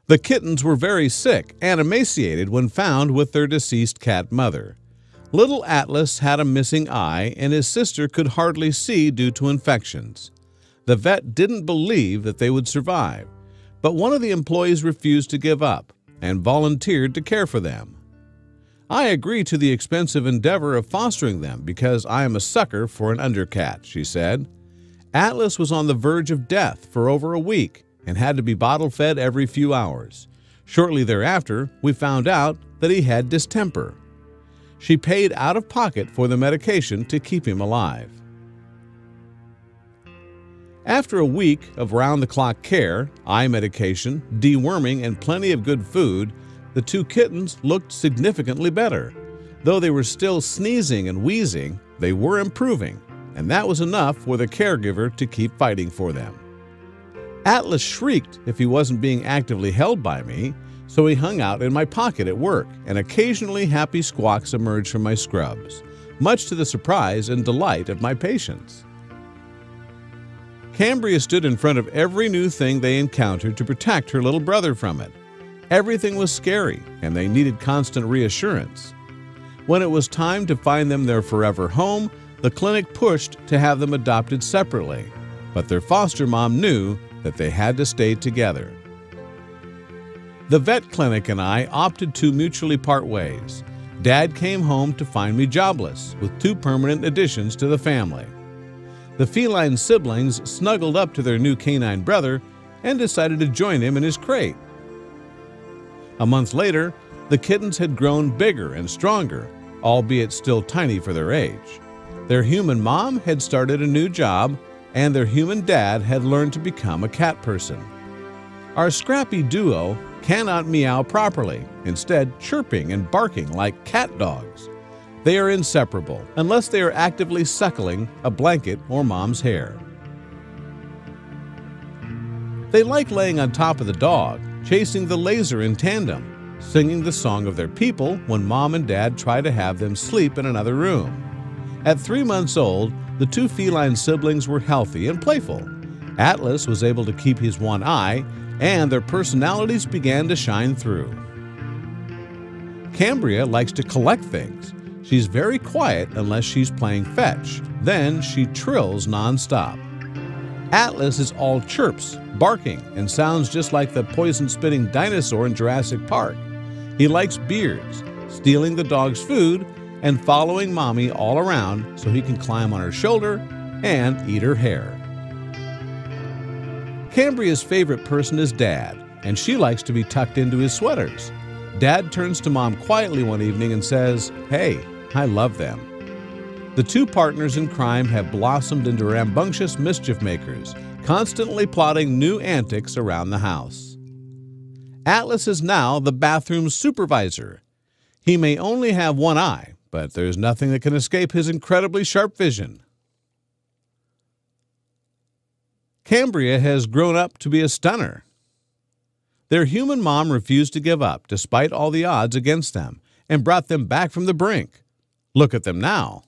The kittens were very sick and emaciated when found with their deceased cat mother. Little Atlas had a missing eye, and his sister could hardly see due to infections. The vet didn't believe that they would survive, but one of the employees refused to give up and volunteered to care for them. "I agree to the expensive endeavor of fostering them because I am a sucker for an undercat," she said. Atlas was on the verge of death for over a week and had to be bottle-fed every few hours. Shortly thereafter, we found out that he had distemper. She paid out of pocket for the medication to keep him alive. After a week of round-the-clock care, eye medication, deworming, and plenty of good food, the two kittens looked significantly better. Though they were still sneezing and wheezing, they were improving, and that was enough for the caregiver to keep fighting for them. Atlas shrieked if he wasn't being actively held by me, so he hung out in my pocket at work, and occasionally happy squawks emerged from my scrubs, much to the surprise and delight of my patients. Cambria stood in front of every new thing they encountered to protect her little brother from it. Everything was scary, and they needed constant reassurance. When it was time to find them their forever home, the clinic pushed to have them adopted separately, but their foster mom knew that they had to stay together. The vet clinic and I opted to mutually part ways. Dad came home to find me jobless, with 2 permanent additions to the family. The feline siblings snuggled up to their new canine brother and decided to join him in his crate. A month later, the kittens had grown bigger and stronger, albeit still tiny for their age. Their human mom had started a new job, and their human dad had learned to become a cat person. Our scrappy duo cannot meow properly, instead chirping and barking like cat dogs. They are inseparable unless they are actively suckling a blanket or mom's hair. They like laying on top of the dog, chasing the laser in tandem, singing the song of their people when mom and dad try to have them sleep in another room. At 3 months old, the 2 feline siblings were healthy and playful. Atlas was able to keep his one eye, and their personalities began to shine through. Cambria likes to collect things. She's very quiet unless she's playing fetch. Then she trills nonstop. Atlas is all chirps, barking, and sounds just like the poison-spitting dinosaur in Jurassic Park. He likes beards, stealing the dog's food, and following mommy all around so he can climb on her shoulder and eat her hair. Cambria's favorite person is Dad, and she likes to be tucked into his sweaters. Dad turns to Mom quietly one evening and says, "Hey, I love them." The 2 partners in crime have blossomed into rambunctious mischief makers, constantly plotting new antics around the house. Atlas is now the bathroom supervisor. He may only have one eye, but there's nothing that can escape his incredibly sharp vision. Cambria has grown up to be a stunner. Their human mom refused to give up despite all the odds against them and brought them back from the brink. Look at them now.